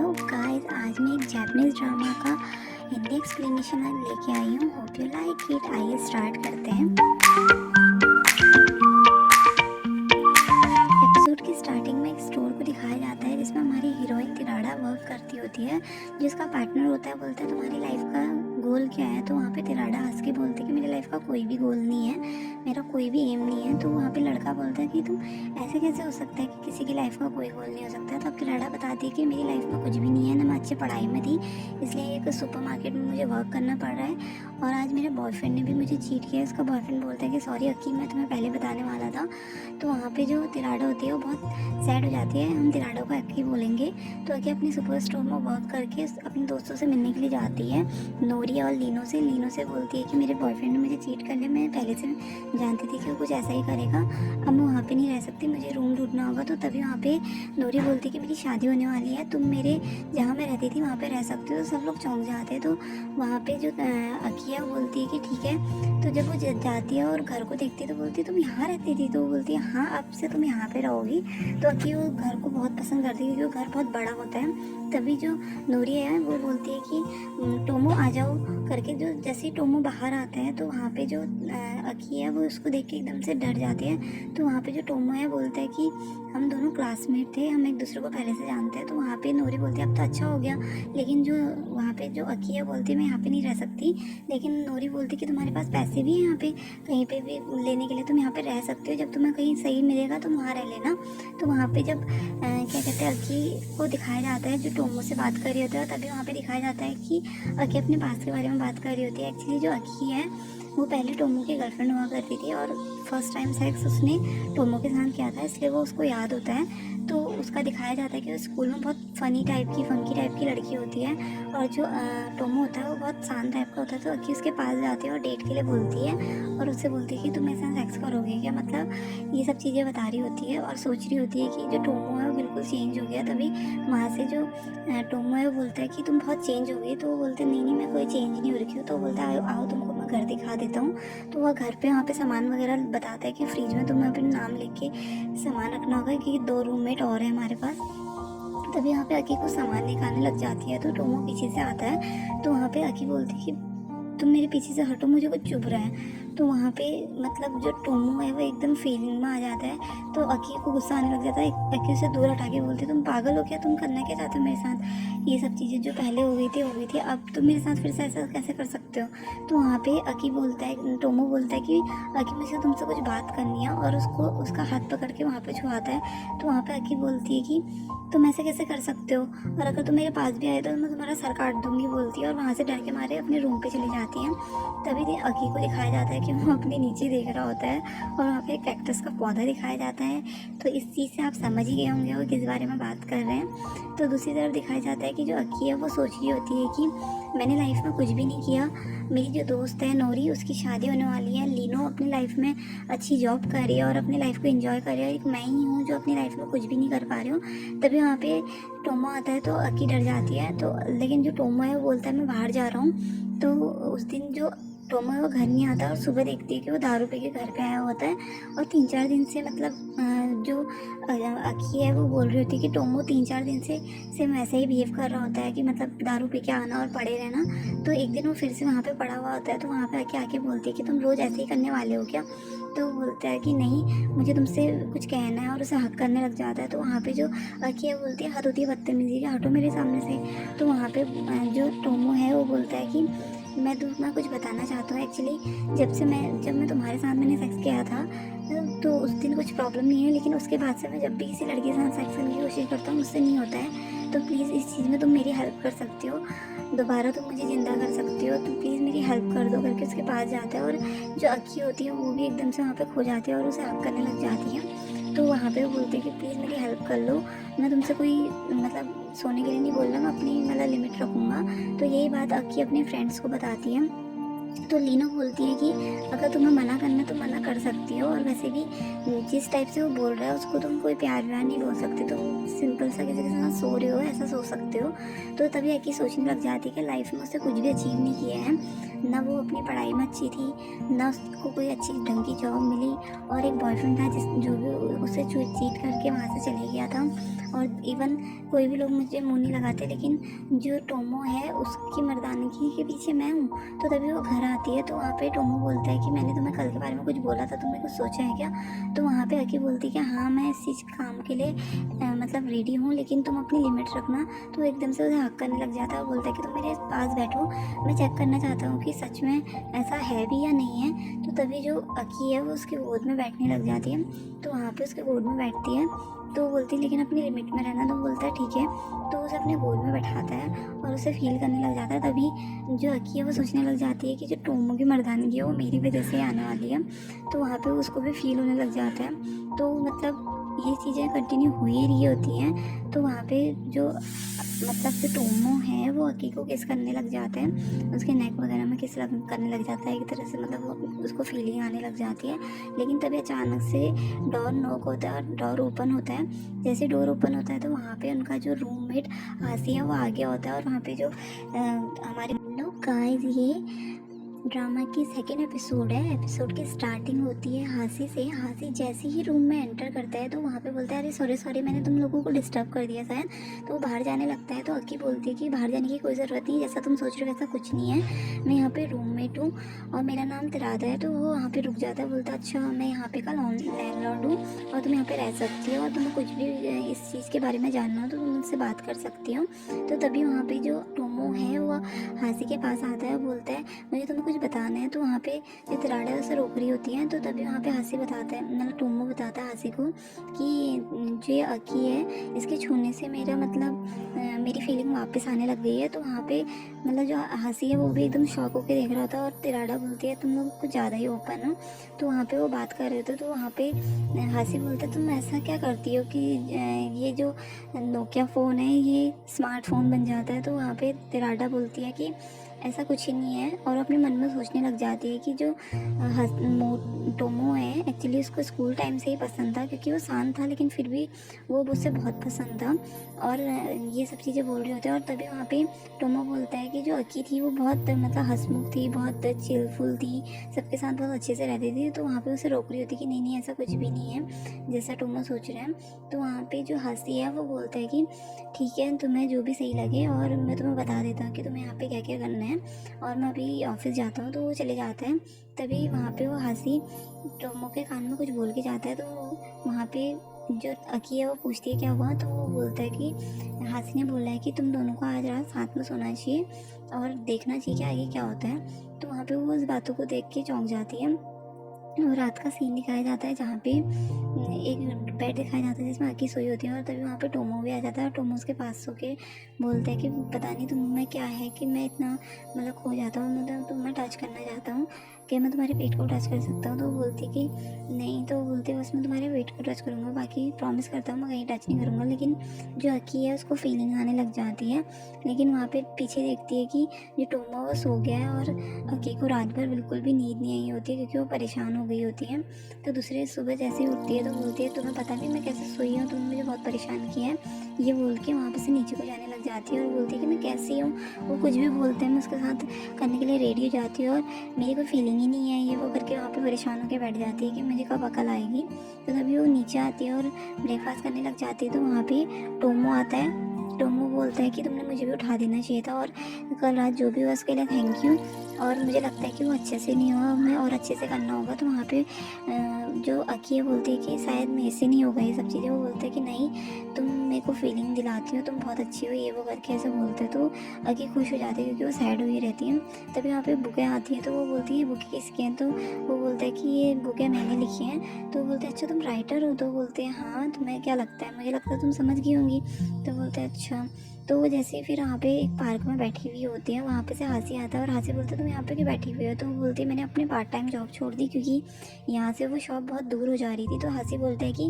Hello guys, आज मैं एक जापानीज ड्रामा का हिंदी एक्सप्लेनेशन लेके आई हूँ। Hope you like it. आइए स्टार्ट करते हैं। एपिसोड की स्टार्टिंग में एक स्टोर को दिखाया जाता है जिसमें हमारी हीरोइन तिराड़ा वर्क करती होती है। जिसका पार्टनर होता है बोलता है तुम्हारी लाइफ का गोल क्या है। तो वहाँ पे तिराड़ा हंस के बोलती है कि मेरी लाइफ का कोई भी गोल नहीं है, मेरा कोई भी एम नहीं है। तो वहाँ पे लड़का बोलता है कि तुम ऐसे कैसे हो सकता है कि किसी की लाइफ का कोई गोल नहीं हो सकता। तो अब तिराड़ा बताती है कि मेरी लाइफ में कुछ भी नहीं है, ना मैं अच्छी पढ़ाई में थी, इसलिए एक सुपरमार्केट में मुझे वर्क करना पड़ रहा है। और आज मेरे बॉयफ्रेंड ने भी मुझे चीट किया। उसका बॉयफ्रेंड बोलता है कि सॉरी अक्की, मैं तुम्हें पहले बताने वाला था। तो वहाँ पे जो तिराड़ा होती है वो बहुत सैड हो जाती है। हम तिराड़ा को अक्की बोलेंगे। तो अक्की अपनी सुपर स्टोर में वर्क करके अपने दोस्तों से मिलने के लिए जाती है, नोरी और लीनो से बोलती है कि मेरे बॉयफ्रेंड ने मुझे चीट कर लिया, मैं पहले से जानती थी कि वो कुछ ऐसा ही करेगा, अब मैं वहाँ पे नहीं रह सकती, मुझे रूम ढूंढना होगा। तो तभी वहाँ पे नोरी बोलती है कि मेरी शादी होने वाली है, तुम मेरे जहाँ मैं रहती थी वहाँ पे रह सकती हो। तो सब लोग चौंक जाते हैं। तो वहाँ पे जो अकिया बोलती है कि ठीक है। तो जब वो जाती है और घर को देखती है तो बोलती है तुम यहाँ रहती थी। तो वो बोलती है हाँ, अब से तुम यहाँ पे रहोगी। तो अकिया वो घर को बहुत पसंद करती है क्योंकि वो घर बहुत बड़ा होता है। तभी जो नोरी है वो बोलती है कि टोमो आ जाओ करके। जो जैसे ही टोमो बाहर आता है तो वहाँ पे जो अकी है वो उसको देख के एकदम से डर जाती है। तो वहाँ पे जो टोमो है बोलता है कि हम दोनों क्लासमेट थे, हम एक दूसरे को पहले से जानते हैं। तो वहाँ पे नोरी बोलती है अब तो अच्छा हो गया। लेकिन जो वहाँ पे जो अकी है बोलती है मैं यहाँ पे नहीं रह सकती। लेकिन नोरी बोलती है कि तुम्हारे पास पैसे भी हैं यहाँ पे कहीं पे भी लेने के लिए, तुम यहाँ पे रह सकते हो, जब तुम्हें कहीं सही मिलेगा तुम वहाँ रह लेना। तो वहाँ पे जब क्या कहते हैं अकी को दिखाया जाता है जो टोमो से बात कर रही होती है, तभी वहाँ पे दिखाया जाता है कि अकी अपने पास के बारे में बात कर रही होती है। एक्चुअली जो अकी है वो पहले टोमो की गर्लफ्रेंड हुआ करती थी और फर्स्ट टाइम सेक्स उसने टोमो के साथ किया था, इसलिए वो उसको याद होता है। तो उसका दिखाया जाता है कि स्कूल में बहुत फनी टाइप की फंकी टाइप की लड़की होती है और जो टोमो होता है वो बहुत शांत टाइप का होता है। तो अकी उसके पास जाती है और डेट के लिए बोलती है और उससे बोलती है कि तुम मेरे साथ सेक्स करोगे क्या, मतलब ये सब चीज़ें बता रही होती है और सोच रही होती है कि जो टोमो है वो बिल्कुल चेंज हो गया। तभी वहाँ से जो टोमो है वो बोलता है कि तुम बहुत चेंज हो गई। तो वो बोलते नहीं मैं कोई चेंज नहीं हो रखी हूँ। तो बोलता है आओ तुमको मैं घर दिखा देता हूँ। तो वह घर पे वहाँ पे सामान वगैरह बताता है कि फ्रिज में तुम्हें अपने नाम लिख के सामान रखना होगा कि 2 रूममेट और है हमारे पास। तभी यहाँ पे अकी को सामान निकालने लग जाती है। तो टोमो पीछे से आता है। तो वहाँ पे अकी बोलती है कि तुम मेरे पीछे से हटो, मुझे कुछ चुभ रहा है। तो वहाँ पे मतलब जो टोमो है वो एकदम फीलिंग में आ जाता है। तो अकी को गुस्सा आने लग जाता है। अकी उसे दूर हटा के बोलती है तुम पागल हो क्या, तुम करना क्या चाहते हो मेरे साथ, ये सब चीज़ें जो पहले हो गई थी अब तुम मेरे साथ फिर से ऐसा कैसे कर सकते हो। तो वहाँ पे अकी बोलता है, टोमो बोलता है कि अकी मुझे तुमसे कुछ बात करनी है और उसको उसका हाथ पकड़ के वहाँ पे छुआता है। तो वहाँ पे अकी बोलती है कि तुम ऐसे कैसे कर सकते हो और अगर तुम मेरे पास भी आए तो मैं तुम्हारा सर काट दूंगी बोलती है और वहाँ से डर के मारे अपने रूम पे चली जाती है। तभी अकी को दिखाया जाता है कि वो अपने नीचे देख रहा होता है और वहाँ पे कैक्टस का पौधा दिखाया जाता है। तो इस चीज़ से आप समझ ही गए होंगे वो किस बारे में बात कर रहे हैं। तो दूसरी तरफ दिखाया जाता है कि जो अकी है वो सोच रही होती है कि मैंने लाइफ में कुछ भी नहीं किया, मेरी जो दोस्त है नोरी उसकी शादी होने वाली है, लीनो अपनी लाइफ में अच्छी जॉब कर रही है और अपनी लाइफ को एंजॉय कर रही है, एक मैं ही हूँ जो अपनी लाइफ में कुछ भी नहीं कर पा रही हूँ। तभी वहाँ पे टोमो आता है तो अकी डर जाती है। तो लेकिन जो टोमो है वो बोलता है मैं बाहर जा रहा हूँ। तो उस दिन जो टोमो है वो घर नहीं आता और सुबह देखती है कि वो दारू पी के घर पे आया होता है। और 3-4 दिन से मतलब जो अकी है वो बोल रही होती है कि टोमो 3-4 दिन से सेम वैसे ही बिहेव कर रहा होता है कि मतलब दारू पी के आना और पड़े रहना। तो एक दिन वो फिर से वहाँ पे पड़ा हुआ होता है। तो वहाँ पे आके बोलती है कि तुम रोज़ ऐसे ही करने वाले हो क्या। तो बोलता है कि नहीं मुझे तुमसे कुछ कहना है और उसे हक करने लग जाता है। तो वहाँ पे जो अकी है बोलती है हद होती है बदतमीजी की, हटो मेरे सामने से। तो वहाँ पे जो टोमो है वो बोलता है कि मैं तुम्हें कुछ बताना चाहता हूँ। एक्चुअली जब मैं तुम्हारे साथ मैंने सेक्स किया था तो उस दिन कुछ प्रॉब्लम नहीं है, लेकिन उसके बाद से मैं जब भी किसी लड़के के साथ सेक्स करने की कोशिश करता हूँ मुझसे नहीं होता है। तो प्लीज़ इस चीज़ में तुम मेरी हेल्प कर सकती हो, दोबारा तुम मुझे ज़िंदा कर सकती हो, तो प्लीज़ मेरी हेल्प कर दो करके उसके पास जाता है। और जो अक्की होती है वो भी एकदम से वहाँ पे खो जाती है और उसे हक करने लग जाती है। तो वहाँ पे वो बोलते हैं कि प्लीज़ मेरी हेल्प कर लो, मैं तुमसे कोई मतलब सोने के लिए नहीं बोल रहा, मैं अपनी मतलब लिमिट रखूँगा। तो यही बात अक्की अपने फ्रेंड्स को बताती है। तो लीनो बोलती है कि अगर तुम्हें मना करना है तो मना कर सकती हो, और वैसे भी जिस टाइप से वो बोल रहा है उसको तुम कोई प्यार व्यार नहीं बोल सकते, तुम सिंपल सा किसी के साथ सो रहे हो ऐसा सो सकते हो। तो तभी अक्की सोचने लग जाती है कि लाइफ में उससे कुछ भी अचीव नहीं किया है, ना वो अपनी पढ़ाई में अच्छी थी, ना उसको कोई अच्छी ढंग की जॉब मिली, और एक बॉयफ्रेंड था जिस जो भी उससे चीट करके वहाँ से चले गया था। और इवन कोई भी लोग मुझे मुँह नहीं लगाते, लेकिन जो टोमो है उसकी मर्दानगी के पीछे मैं हूँ। तो तभी वो घर आती है तो वहाँ पे टोमो बोलता है कि मैंने तुम्हें कल के बारे में कुछ बोला था, तुमने कुछ सोचा है क्या? तो वहाँ पे अकी बोलती है कि हाँ, मैं इस चीज़ काम के लिए मतलब रेडी हूँ, लेकिन तुम अपनी लिमिट रखना। तो एकदम से उसे हक करने लग जाता है और बोलता है कि तुम मेरे पास बैठो, मैं चेक करना चाहता हूँ कि सच में ऐसा है भी या नहीं है। तो तभी जो अकी है वो उसके गोद में बैठने लग जाती है। तो वहाँ पे उसके गोद में बैठती है तो वो बोलती है लेकिन अपनी लिमिट में रहना। तो बोलता है ठीक है। तो उसे अपने गोद में बैठाता है और उसे फील करने लग जाता है। तभी जो अकी है वो सोचने लग जाती है कि जो टोमो की मर्दानगी है वो मेरी वजह से आने वाली है। तो वहाँ पे उसको भी फील होने लग जाता है। तो मतलब ये चीज़ें कंटिन्यू हो ही रही होती हैं। तो वहाँ पे जो मतलब जो टोमो है वो अकी को किस करने लग जाते हैं, उसके नेक वगैरह में करने लग जाता है एक तरह से, मतलब उसको फीलिंग आने लग जाती है। लेकिन तभी अचानक से डोर नॉक होता है और डोर ओपन होता है। जैसे डोर ओपन होता है तो वहाँ पे उनका जो रूममेट हासी है वो आ गया होता है। और वहाँ पे जो हमारे लोग गाइस, ये ड्रामा की सेकेंड एपिसोड है। एपिसोड की स्टार्टिंग होती है हासी से। हासी जैसे ही रूम में एंटर करता है तो वहाँ पे बोलता है अरे सॉरी सॉरी, मैंने तुम लोगों को डिस्टर्ब कर दिया शायद। तो वो बाहर जाने लगता है तो अक्की बोलती है कि बाहर जाने की कोई ज़रूरत नहीं, जैसा तुम सोच रहे हो वैसा कुछ नहीं है, मैं यहाँ पे रूममेट हूँ और मेरा नाम तिरादा है। तो वो वहाँ पे रुक जाता है, बोलता है अच्छा, मैं यहाँ पे का लैंडलॉर्ड हूँ और तुम यहाँ पे रह सकती हो, और तुम्हें कुछ भी इस चीज़ के बारे में जानना हो तो तुम मुझसे बात कर सकती हो। तो तभी वहाँ पे जो टोमो है वो हासी के पास आता है और बोलता है मुझे तुम्हें कुछ बताना है। तो वहाँ पे जो तिराड़ा है उसे रोक रही होती है। तो तभी वहाँ पे हासी बताता है, मतलब टोमो बताता है हासी को कि जो ये अकी है इसके छूने से मेरा मतलब मेरी फीलिंग वापस आने लग गई है। तो वहाँ पे मतलब जो हासी है वो भी एकदम शॉक होकर देख रहा होता है और तिराड़ा बोलती है तुम लोग कुछ ज़्यादा ही ओपन हो। तो वहाँ पे वो बात कर रहे थे तो वहाँ पे हासी बोलता है तुम ऐसा क्या करती हो कि ये जो नोकिया फ़ोन है ये स्मार्टफोन बन जाता है। तो वहाँ पे तिराड़ा बोलती है कि ऐसा कुछ ही नहीं है, और अपने मन में सोचने लग जाती है कि जो टोमो है एक्चुअली उसको स्कूल टाइम से ही पसंद था, क्योंकि वो शांत था लेकिन फिर भी वो मुझसे बहुत पसंद था। और ये सब चीज़ें बोल रहे होते हैं। और तभी वहाँ पे टोमो बोलता है कि जो अकी थी वो बहुत मतलब हंसमुख थी, बहुत चिलफुल थी, सबके साथ बहुत अच्छे से रहती थी। तो वहाँ पे उसे रोक रही होती कि नहीं नहीं ऐसा कुछ भी नहीं है जैसा टोमो सोच रहे हैं। तो वहाँ पे जो हंसी है वो बोलता है कि ठीक है, तुम्हें जो भी सही लगे, और मैं तुम्हें बता देता हूँ कि तुम्हें यहाँ पे क्या क्या करना है, और मैं अभी ऑफिस जाता हूँ। तो वो चले जाते हैं। तभी वहाँ पे वो हंसी टोमो के कान में कुछ बोल के जाता है। तो वहाँ पे जो अकी है वो पूछती है क्या हुआ। तो वो बोलता है कि हासी ने बोला है कि तुम दोनों को आज रात साथ में सोना चाहिए और देखना चाहिए कि आगे क्या होता है। तो वहाँ पे वो उस बातों को देख के चौंक जाती है। और रात का सीन दिखाया जाता है जहाँ पे एक बेड दिखाया जाता है जिसमें अकी सोई होती है। और तभी वहाँ पे टोमो भी आ जाता है और टोमो उसके पास सो के बोलता है कि पता नहीं तुम में क्या है कि मैं इतना मतलब खो जाता हूँ, मतलब तुम्हें टच करना चाहता हूँ, कि मैं तुम्हारे पेट को टच कर सकता हूँ। तो वो बोलती कि नहीं। तो वो बोलते बस मैं तुम्हारे पेट को टच करूँगा, बाकी प्रॉमिस करता हूँ मैं कहीं टच नहीं करूँगा। लेकिन जो अकी है उसको फीलिंग आने लग जाती है। लेकिन वहाँ पे पीछे देखती है कि जो टोमो वो सो गया है और अकी को रात भर बिल्कुल भी नींद नहीं आई होती है, क्योंकि वो परेशान हो गई होती है। तो दूसरे सुबह जैसे ही उठती है तो बोलती है तुम्हें पता नहीं मैं कैसे सोई हूँ, तुमने मुझे बहुत परेशान किया है। ये बोल के वहाँ पे से नीचे को जाने लग जाती है और बोलती है कि मैं कैसी हूँ। वो कुछ भी बोलते हैं मैं उसके साथ करने के लिए रेडी हो जाती हूँ, और मेरी कोई फीलिंग ही नहीं है ये वो करके वहाँ पे परेशान होकर बैठ जाती है कि मुझे कब अकल आएगी। तो तभी वो नीचे आती है और ब्रेकफास्ट करने लग जाती है। तो वहाँ पे टोमो आता है। टोमो बोलता है कि तुमने मुझे भी उठा देना चाहिए था, और कल रात जो भी हुआ उसके लिए थैंक यू, और मुझे लगता है कि वो अच्छे से नहीं हुआ, हमें और अच्छे से करना होगा। तो वहाँ पे जो अकी बोलती है कि शायद मेरे से नहीं होगा ये सब चीज़ें। वो बोलते हैं कि नहीं, तुम मेरे को फीलिंग दिलाती हो, तुम बहुत अच्छी हो, ये वो करके ऐसे बोलते हैं। तो अकी खुश हो जाती है क्योंकि वो सैड हुई रहती है। तभी वहाँ पे बुकें आती हैं तो वो बोलती है बुकें किसकी हैं। तो वो बोलता है कि ये बुकें मैंने लिखी हैं। तो वो बोलते हैं अच्छा तुम राइटर हो। तो बोलते हैं हाँ, तुम्हें क्या लगता है, मुझे लगता है तुम समझ गई होंगी। तो बोलते हैं अच्छा। तो वो जैसे फिर वहाँ पे एक पार्क में बैठी हुई होती है, वहाँ पे से हासी आता है और हासी बोलता है तुम यहाँ पे क्यों बैठी हुई हो। तो वो बोलती है मैंने अपनी पार्ट टाइम जॉब छोड़ दी क्योंकि यहाँ से वो शॉप बहुत दूर हो जा रही थी। तो हासी बोलता है कि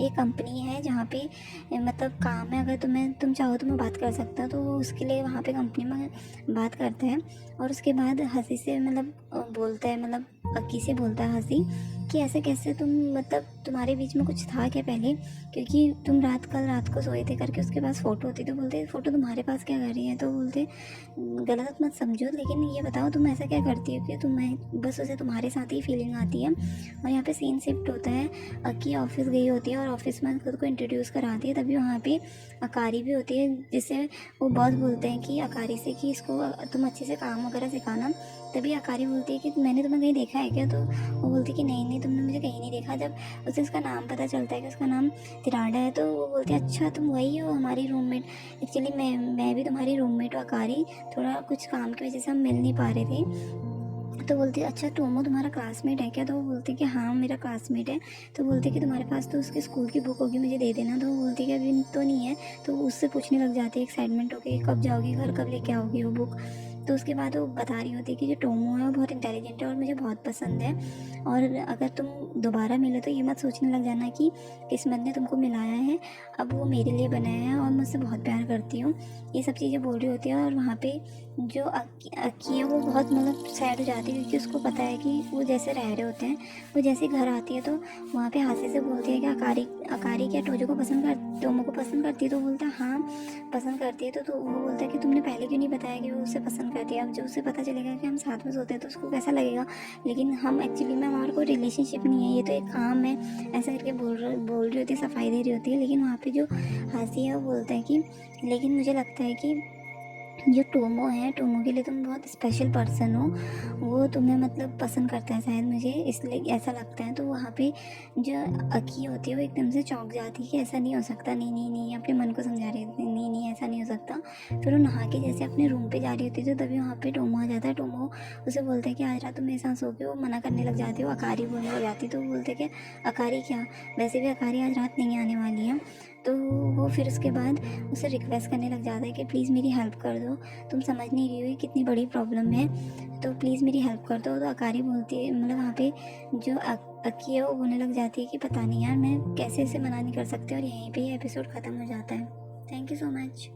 एक कंपनी है जहाँ पे मतलब काम है, अगर तुम चाहो तो मैं बात कर सकता हूँ। तो वो उसके लिए वहाँ पे कंपनी में बात करते हैं। और उसके बाद हंसी से मतलब बोलता है, मतलब अक्की से बोलता है हंसी कि ऐसे कैसे तुम, मतलब तुम्हारे बीच में कुछ था क्या पहले, क्योंकि तुम कल रात को सोए थे करके उसके पास फ़ोटो होती। तो बोलते फ़ोटो तुम्हारे पास क्या कर रही है। तो बोलते गलत मत समझो, लेकिन ये बताओ तुम ऐसा क्या करती हो कि तुम्हें बस उसे तुम्हारे साथ ही फीलिंग आती है। और यहाँ पे सीन शिफ्ट होता है, अक्की ऑफिस गई होती है और ऑफिस में खुद को इंट्रोड्यूस कराती है। तभी वहाँ पे अकारी भी होती है, जिससे वो बॉस बोलते हैं कि अकारी से कि इसको तुम अच्छे से काम वगैरह सिखाना। तभी अकारी बोलती है कि मैंने तुम्हें कहीं देखा है क्या। तो वो बोलती है कि नहीं नहीं, तुमने मुझे कहीं नहीं देखा। जब उसे उसका नाम पता चलता है कि उसका नाम तिराडा है, तो वो बोलती है अच्छा तुम वही हो हमारी रूममेट। एक्चुअली मैं भी तुम्हारी रूममेट हूँ अकारी, थोड़ा कुछ काम की वजह से हम मिल नहीं पा रहे थे। तो बोलती है अच्छा टोमो तुम्हारा क्लासमेट है क्या। तो वो बोलती है कि हाँ मेरा क्लासमेट है। तो बोलती है कि तुम्हारे पास तो उसके स्कूल की बुक होगी, मुझे दे देना। तो वो बोलती है कि अभी तो नहीं है। तो उससे पूछने लग जाती है एक्साइटमेंट होकर, कब जाओगी घर, कब लेके आओगी वो बुक। तो उसके बाद वो बता रही होती है कि जो टोमो है वो बहुत इंटेलिजेंट है और मुझे बहुत पसंद है, और अगर तुम दोबारा मिलो तो ये मत सोचने लग जाना कि किस्मत ने तुमको मिलाया है, अब वो मेरे लिए बनाया है और मुझसे बहुत प्यार करती हूँ। ये सब चीज़ें बोल रही होती है। और वहाँ पे जो अक्की है वो बहुत मतलब सैड हो जाती है, क्योंकि उसको पता है कि वो जैसे रह रहे होते हैं। वो जैसे घर आती है तो वहाँ पे हाथे से बोलती है कि अकारी अकारी क्या टोमो को पसंद करती है। तो बोलता है हाँ पसंद करती है। तो वो बोलता है कि तुमने पहले क्यों नहीं बताया कि वो उसे पसंद करती है। अब जब उसे पता चलेगा कि हम साथ में सोते हैं तो उसको कैसा लगेगा। लेकिन हम एक्चुअली में हमारा कोई रिलेशनशिप नहीं है, ये तो एक काम है, ऐसा करके बोल रही होती है, सफाई दे रही होती है। लेकिन वहाँ पे जो हंसी है वो बोलता है कि लेकिन मुझे लगता है कि जो टोमो है, टोमो के लिए तुम बहुत स्पेशल पर्सन हो, वो तुम्हें मतलब पसंद करता है शायद, मुझे इसलिए ऐसा लगता है। तो वहाँ पे जो अकी होती है वो एकदम से चौंक जाती है कि ऐसा नहीं हो सकता, नहीं नहीं नहीं, अपने मन को समझा रही होती है नहीं नहीं ऐसा नहीं हो सकता। फिर वो नहा के जैसे अपने रूम पे जा रही होती है तो तभी वहाँ पे टोमो आ जाता है। टोमो उसे बोलता है कि आज रात तुम मेरे साथ सो के, वो मना करने लग जाती है, वो अकारी बोलने लग जाती है। तो वो बोलते कि अकारी क्या, वैसे भी अकारी आज रात नहीं आने वाली है। तो वो फिर उसके बाद उसे रिक्वेस्ट करने लग जाता है कि प्लीज़ मेरी हेल्प कर दो, तुम समझ नहीं रही हो ये कितनी बड़ी प्रॉब्लम है, तो प्लीज़ मेरी हेल्प कर दो। तो अकारी बोलती है, मतलब वहाँ पे जो अक्की है वो बोलने लग जाती है कि पता नहीं यार मैं कैसे इसे मना नहीं कर सकती। और यहीं पे ये एपिसोड ख़त्म हो जाता है। Thank you so much.